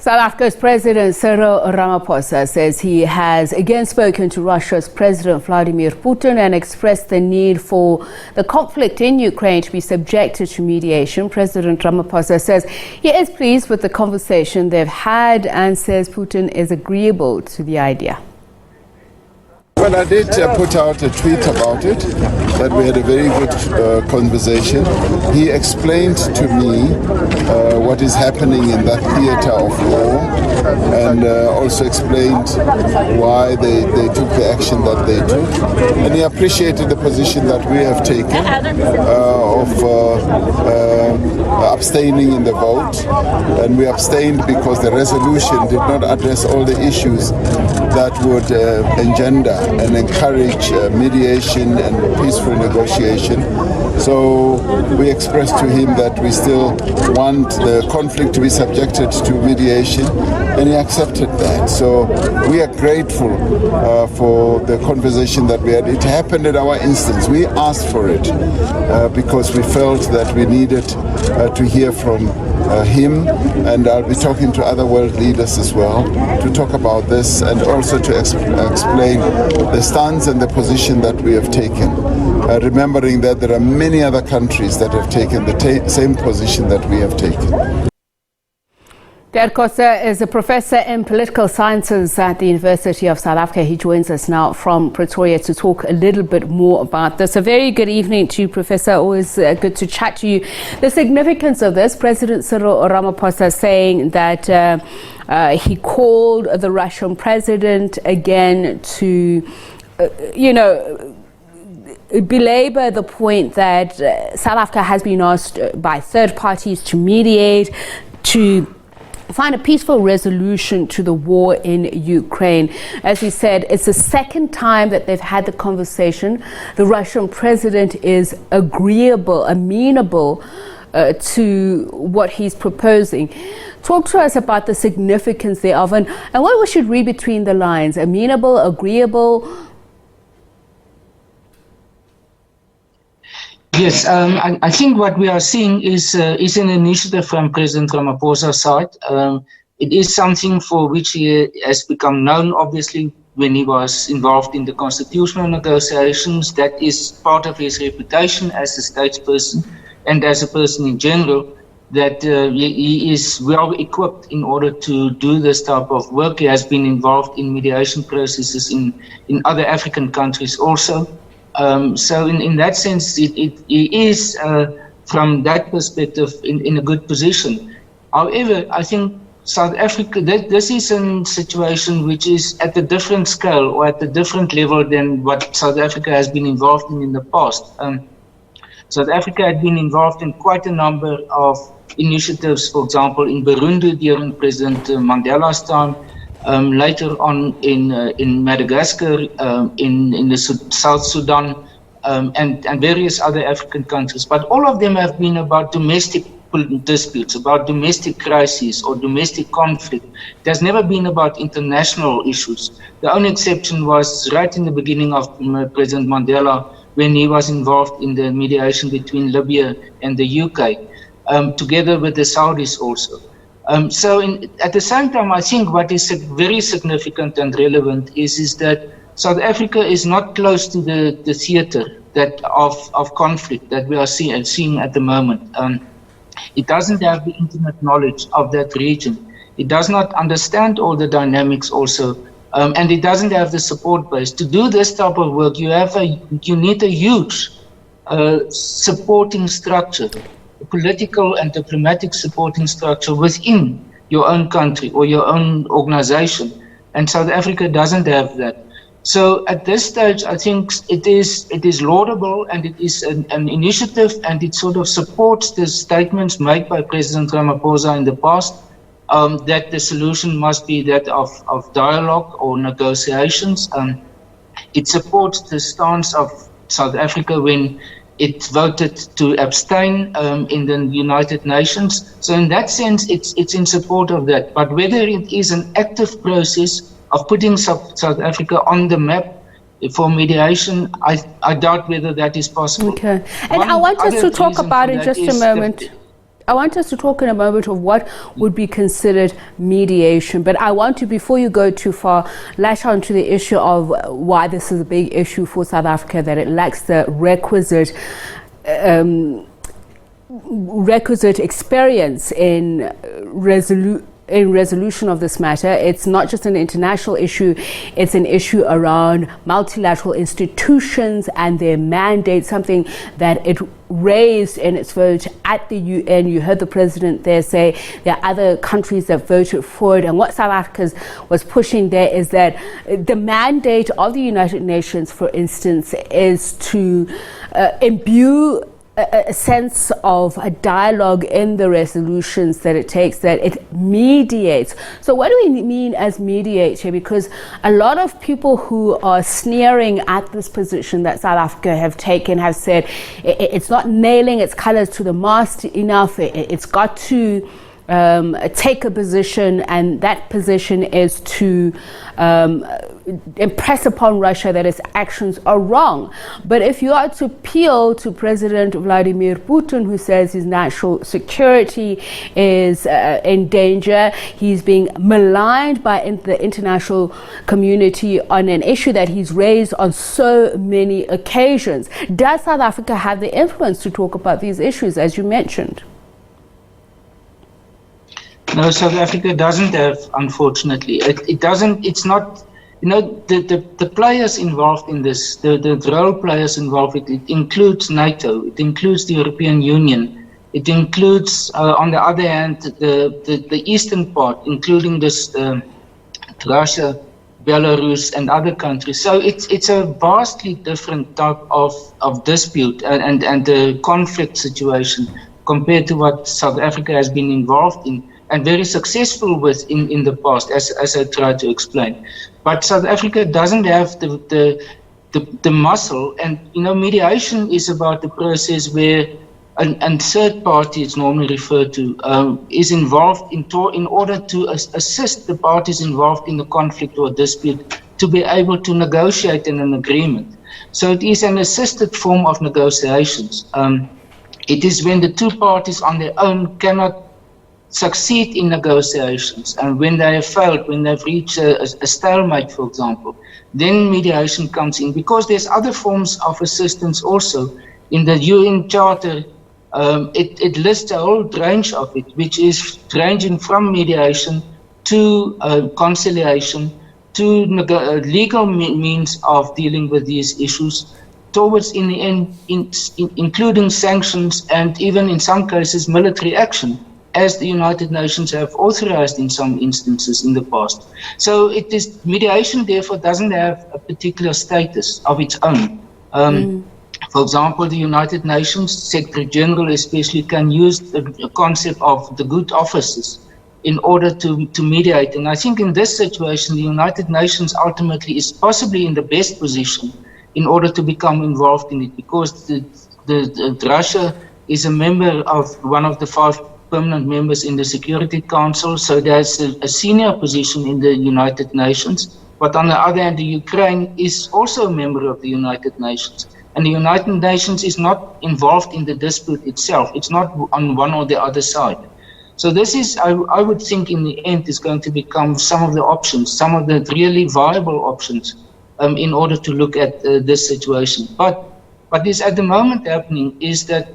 South Africa's President Cyril Ramaphosa says he has again spoken to Russia's President Vladimir Putin and expressed the need for the conflict in Ukraine to be subjected to mediation. President Ramaphosa says he is pleased with the conversation they've had and says Putin is agreeable to the idea. Well, I did put out a tweet about it, that we had a very good conversation. He explained to me what is happening in that theater of war, and also explained why they took the action that they took. And he appreciated the position that we have taken of abstaining in the vote. And we abstained because the resolution did not address all the issues that would engender and encourage mediation and peaceful negotiation. So we expressed to him that we still want the conflict to be subjected to mediation, and he accepted that. So we are grateful for the conversation that we had. It happened at our instance. We asked for it because we felt that we needed to hear from him, and I'll be talking to other world leaders as well to talk about this and also to explain the stance and the position that we have taken, remembering that there are many other countries that have taken the same position that we have taken. Dirk Kotzé is a professor in political sciences at the University of South Africa. He joins us now from Pretoria to talk a little bit more about this. A very good evening to you, Professor. Always good to chat to you. The significance of this, President Cyril Ramaphosa saying that he called the Russian president again to, belabor the point that South Africa has been asked by third parties to mediate, to find a peaceful resolution to the war in Ukraine. As he said, it's the second time that they've had the conversation. The Russian president is agreeable, amenable to what he's proposing. Talk to us about the significance thereof and what we should read between the lines. Amenable, agreeable. Yes, I think what we are seeing is an initiative from President Ramaphosa's side. It is something for which he has become known, obviously, when he was involved in the constitutional negotiations. That is part of his reputation as a statesperson and as a person in general, that he is well equipped in order to do this type of work. He has been involved in mediation processes in other African countries also. So in that sense, it is, from that perspective, in a good position. However, I think South Africa, this is a situation which is at a different scale or at a different level than what South Africa has been involved in the past. South Africa had been involved in quite a number of initiatives, for example, in Burundi during President Mandela's time, later on in Madagascar, in the South Sudan, and various other African countries. But all of them have been about domestic disputes, about domestic crises or domestic conflict. It has never been about international issues. The only exception was right in the beginning of President Mandela, when he was involved in the mediation between Libya and the UK, together with the Saudis also. At the same time, I think what is very significant and relevant is that South Africa is not close to the theater of conflict that we are seeing at the moment. It doesn't have the intimate knowledge of that region. It does not understand all the dynamics also, and it doesn't have the support base. To do this type of work, you need a huge supporting structure, political and diplomatic supporting structure within your own country or your own organization, and South Africa doesn't have that. So at this stage, I think it is laudable, and it is an initiative, and it sort of supports the statements made by President Ramaphosa in the past, that the solution must be that of dialogue or negotiations. It supports the stance of South Africa when it voted to abstain in the United Nations. So in that sense, it's in support of that. But whether it is an active process of putting South Africa on the map for mediation, I doubt whether that is possible. Okay. And I want us to talk about in just a moment. I want us to talk in a moment of what would be considered mediation, but I want to, before you go too far, lash on to the issue of why this is a big issue for South Africa, that it lacks the requisite experience in resolution of this matter. It's not just an international issue, it's an issue around multilateral institutions and their mandate, something that it raised in its vote at the UN. You heard the president there say there are other countries that voted for it, and what South Africa was pushing there is that the mandate of the United Nations, for instance, is to imbue a sense of a dialogue in the resolutions that it takes, that it mediates. So what do we mean as mediator? Because a lot of people who are sneering at this position that South Africa have taken have said it's not nailing its colors to the mast enough, it's got to take a position, and that position is to impress upon Russia that its actions are wrong. But if you are to appeal to President Vladimir Putin, who says his national security is in danger, he's being maligned by the international community on an issue that he's raised on so many occasions, does South Africa have the influence to talk about these issues, as you mentioned? No, South Africa doesn't have, unfortunately. It doesn't, it's not, the players involved in this, the role players involved, it includes NATO, it includes the European Union, it includes, on the other hand, the eastern part, including this Russia, Belarus, and other countries. So it's a vastly different type of dispute and the conflict situation compared to what South Africa has been involved in and very successful with in the past, as I tried to explain. But South Africa doesn't have the muscle, and mediation is about the process where a third party, it's normally referred to, is involved in order to assist the parties involved in the conflict or dispute to be able to negotiate in an agreement. So it is an assisted form of negotiations. It is when the two parties on their own cannot succeed in negotiations, and when they have failed, when they've reached a stalemate, for example, then mediation comes in, because there's other forms of assistance also. In the UN Charter, it lists a whole range of it, which is ranging from mediation to conciliation to legal means of dealing with these issues, towards, in the end, including sanctions and even in some cases military action, as the United Nations have authorized in some instances in the past. So mediation, therefore, doesn't have a particular status of its own. For example, the United Nations Secretary General especially can use the concept of the good offices in order to mediate. And I think in this situation, the United Nations ultimately is possibly in the best position in order to become involved in it, because Russia is a member of one of the 5 permanent members in the Security Council, so there's a senior position in the United Nations. But on the other hand, the Ukraine is also a member of the United Nations. And the United Nations is not involved in the dispute itself. It's not on one or the other side. So this is, I would think in the end, is going to become some of the options, some of the really viable options in order to look at this situation. But what is at the moment happening is that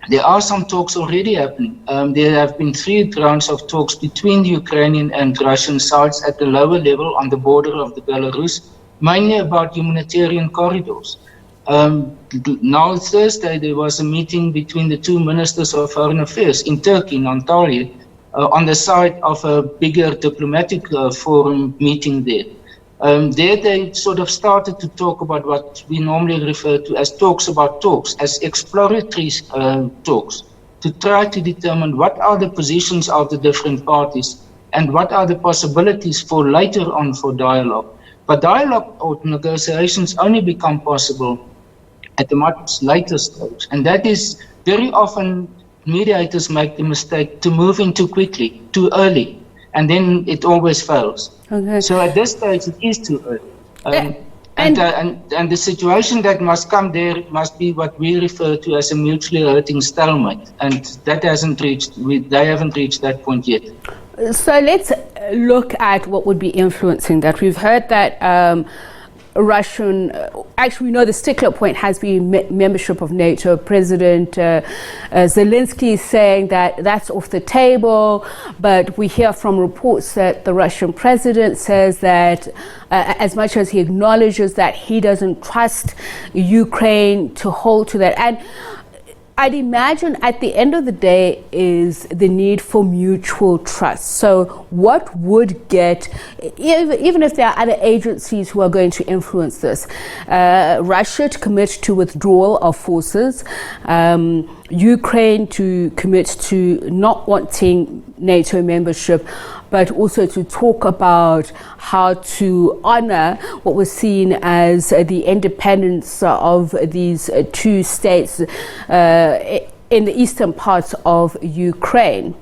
there are some talks already happening. There have been 3 rounds of talks between the Ukrainian and Russian sides at the lower level on the border of the Belarus, mainly about humanitarian corridors. Now Thursday, there was a meeting between the 2 ministers of foreign affairs in Turkey, in Antalya, on the side of a bigger diplomatic forum meeting there. There they sort of started to talk about what we normally refer to as talks about talks, as exploratory talks, to try to determine what are the positions of the different parties and what are the possibilities for later on for dialogue. But dialogue or negotiations only become possible at a much later stage. And that is very often mediators make the mistake to move in too quickly, too early, and then it always fails. Okay. So at this stage, it is too early. And the situation that must come there must be what we refer to as a mutually hurting stalemate, and that hasn't reached. They haven't reached that point yet. So let's look at what would be influencing that. We've heard that Russian, actually we know the stickler point has been membership of NATO. President Zelensky is saying that that's off the table, but we hear from reports that the Russian president says that as much as he acknowledges that he doesn't trust Ukraine to hold to that. And I'd imagine at the end of the day is the need for mutual trust. So what would get, even if there are other agencies who are going to influence this, Russia to commit to withdrawal of forces, Ukraine to commit to not wanting NATO membership, but also to talk about how to honor what was seen as the independence of these two states in the eastern parts of Ukraine.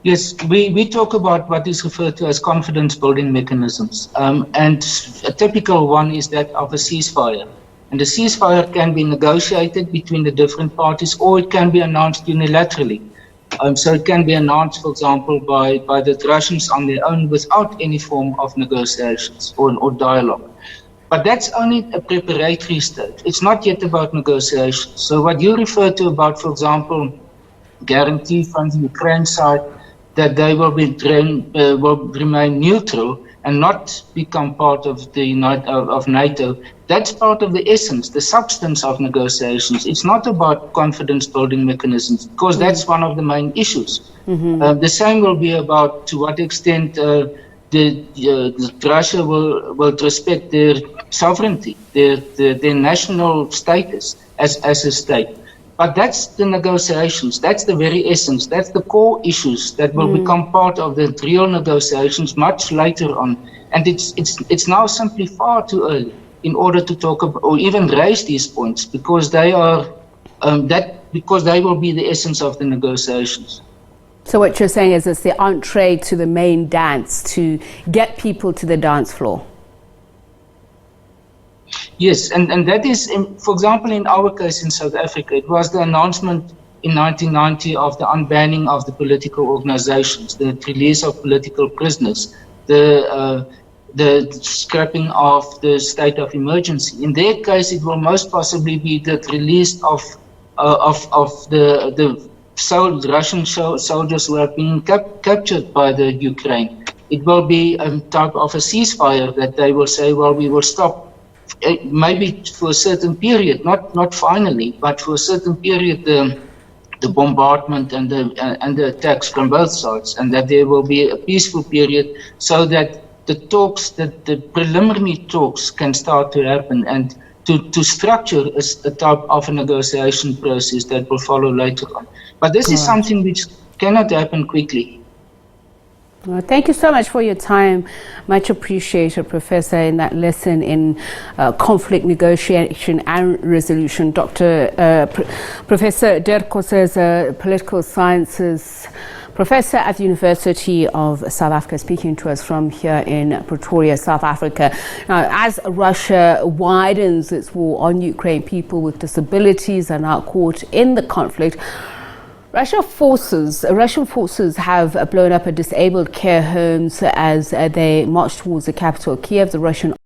Yes, we talk about what is referred to as confidence building mechanisms. And a typical one is that of a ceasefire. And the ceasefire can be negotiated between the different parties, or it can be announced unilaterally. So it can be announced, for example, by the Russians on their own without any form of negotiations or dialogue. But that's only a preparatory stage. It's not yet about negotiations. So what you refer to about, for example, guarantee from the Ukraine side that they will remain neutral and not become part of the of NATO, that's part of the essence, the substance of negotiations. It's not about confidence building mechanisms, because that's one of the main issues. The same will be about to what extent Russia will respect their sovereignty, their national status as a state. But that's the negotiations, that's the very essence, that's the core issues that will become part of the real negotiations much later on. And it's now simply far too early in order to talk about or even raise these points, because they are because they will be the essence of the negotiations. So what you're saying is it's the entree to the main dance, to get people to the dance floor. Yes, and that is, for example, in our case in South Africa, it was the announcement in 1990 of the unbanning of the political organizations, the release of political prisoners, the scrapping of the state of emergency. In their case, it will most possibly be the release of the Russian soldiers who have been captured by the Ukraine. It will be a type of a ceasefire that they will say, well, we will stop. Maybe for a certain period, not finally, but for a certain period, the bombardment and the attacks from both sides, and that there will be a peaceful period, so that the talks, the preliminary talks, can start to happen, and to structure a type of a negotiation process that will follow later on. But this is something which cannot happen quickly. Well, thank you so much for your time. Much appreciated, Professor, in that lesson in conflict negotiation and resolution. Professor Dirk Kotzé is a political sciences professor at the University of South Africa, speaking to us from here in Pretoria, South Africa. Now, as Russia widens its war on Ukraine, people with disabilities are now caught in the conflict. Russian forces have blown up a disabled care homes as they march towards the capital, Kiev. The Russian